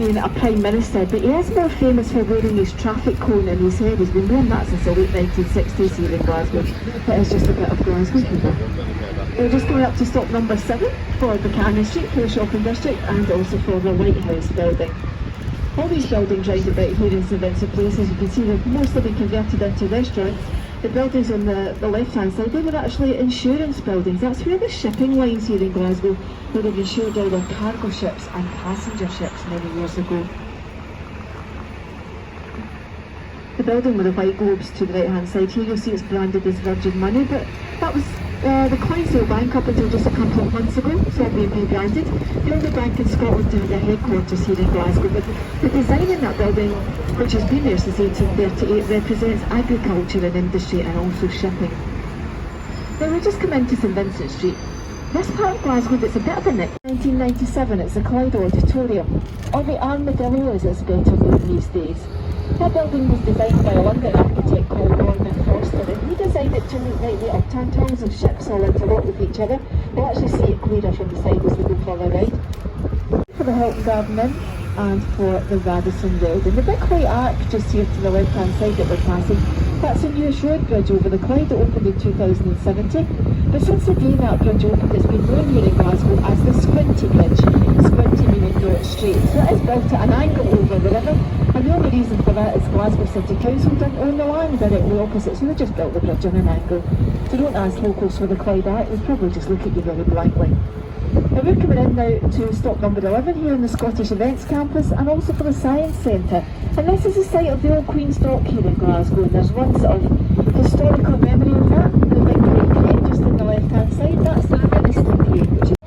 being a Prime Minister, but he is more famous for wearing his traffic cone in his head. He's been wearing that since the late 1960s here in Glasgow. It is just a bit of Glasgow humour. We're just going up to stop number 7 for Buchanan Street, for the shopping district, and also for the Lighthouse building. All these buildings round about here in St Vincent Place, as you can see, they've mostly been converted into restaurants. The buildings on the left-hand side, they were actually insurance buildings. That's where the shipping lines here in Glasgow, where they've insured all their cargo ships and passenger ships many years ago. The building with the white globes to the right-hand side here, you'll see it's branded as Virgin Money, but that was the Clydesdale Bank up until just a couple of months ago, so it's been rebranded. The only bank in Scotland to have their headquarters here in Glasgow, but the design in that building, which has been there since 1838, represents agriculture and industry and also shipping. Now we just come into St Vincent Street. This part of Glasgow that's a bit of a nick. 1997, it's the Clyde Auditorium, or the Armadillo as it's better known these days. That building was designed by a London architect called Norman Foster, and he designed it to look like the upturned hulls of ships all interlocked with each other. We'll actually see it clearer from the side as we go further right. For the Hilton Garden Inn and for the Radisson Road. And the big white arc just here to the left hand side that we're passing, that's a Newish Road bridge over the Clyde that opened in 2017. But since the day that bridge opened, it's been known here in Glasgow as the Squinty Bridge. Squinty meaning not straight. So it is built at an angle over the river. And the only reason for that is Glasgow City Council didn't own the land directly opposite, so they just built the bridge on an angle. So don't ask locals for the Clyde Arc, they'll probably just look at you very blankly. Now we're coming in now to stop number 11 here in the Scottish Events Campus and also for the Science Centre. And this is the site of the old Queen's Dock here in Glasgow, and there's one sort of historical memory of that. The big grey crane just on the left hand side, that's the Minister crane, which is...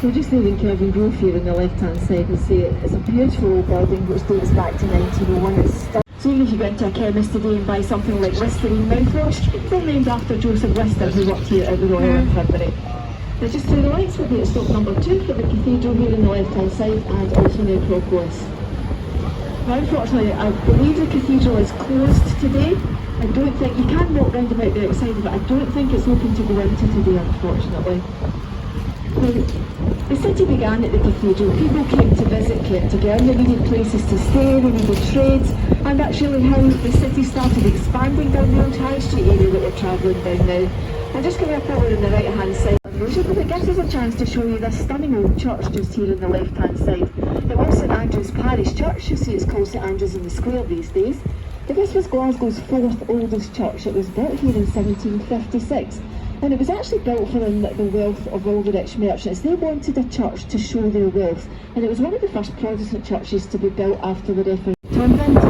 We're just leaving Kevin Grove here on the left hand side and see it's a beautiful old building which dates back to 1901. It's still... So even if you go into a chemist today and buy something like Listerine mouthwash, it's all named after Joseph Lister, who worked here at the Royal Infirmary. Now just through the lights, we'll be at stop number 2 for the cathedral here on the left hand side and also near Necropolis. Now unfortunately I believe the cathedral is closed today. I don't think, you can walk round about the outside, but I don't think it's open to go into today unfortunately. Now, the city began at the cathedral. People came to visit Cairn, they needed places to stay, they needed trades, and that's really how the city started expanding down the old High Street area that we're travelling down now. I'm just going to up over on the right hand side, but it gives us a chance to show you this stunning old church just here on the left hand side. It was St Andrew's Parish Church, you see it's called St Andrew's in the Square these days. But this was Glasgow's 4th oldest church. It was built here in 1756. And it was actually built for the wealth of all the rich merchants. They wanted a church to show their wealth, and it was one of the first Protestant churches to be built after the Reformation. Turned into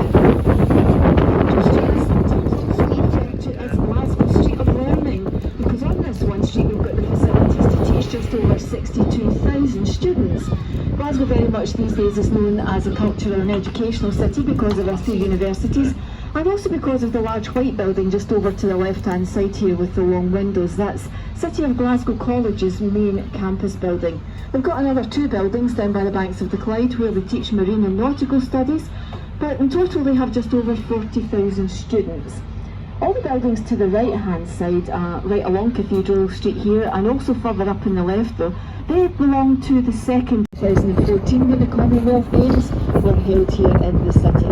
as Glasgow Street of Learning, because on this one street we've got the facilities to teach just over 62,000 students. Glasgow very much these days is known as a cultural and educational city because of our 2 universities. And also because of the large white building just over to the left hand side here with the long windows. That's City of Glasgow College's main campus building. We've got another 2 buildings down by the banks of the Clyde where they teach marine and nautical studies, but in total they have just over 40,000 students. All the buildings to the right hand side, right along Cathedral Street here and also further up on the left though, they belong to the second 2014 when the Commonwealth Games were held here in the city.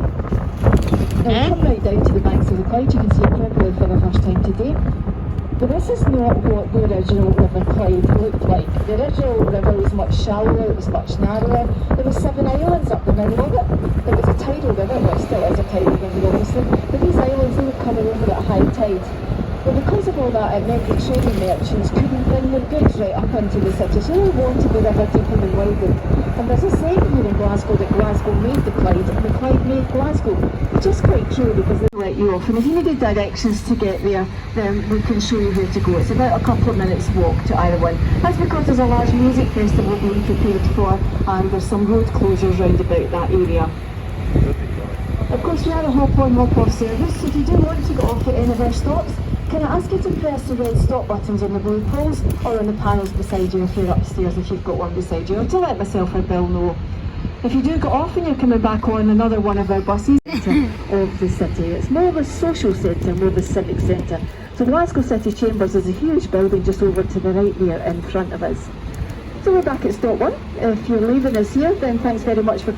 Now come right down to the banks of the Clyde, you can see it probably for the first time today. But this is not what the original River Clyde looked like. The original river was much shallower, it was much narrower. There were 7 islands up the middle of it. It was a tidal river, well it still is a tidal river obviously, but these islands they were coming over at high tide. But because of all that, it meant that trading merchants couldn't bring their goods right up into the city, so they wanted the river deepened and widened. And there's a saying here in Glasgow that Glasgow made the Clyde and the Clyde made Glasgow, which is quite true because they let you off. And if you needed directions to get there, then we can show you where to go. It's about a couple of minutes walk to either one. That's because there's a large music festival being prepared for, and there's some road closures round about that area. Of course, we are a hop-on, hop-off service, so if you do want to get off at any of our stops, can I ask you to press the red stop buttons on the blue poles or on the panels beside you if you're upstairs, if you've got one beside you, or to let myself or Bill know. If you do get off and you're coming back on another one of our buses of the city, it's more of a social centre, more of a civic centre. So Glasgow City Chambers is a huge building just over to the right there in front of us. So we're back at stop 1. If you're leaving us here, then thanks very much for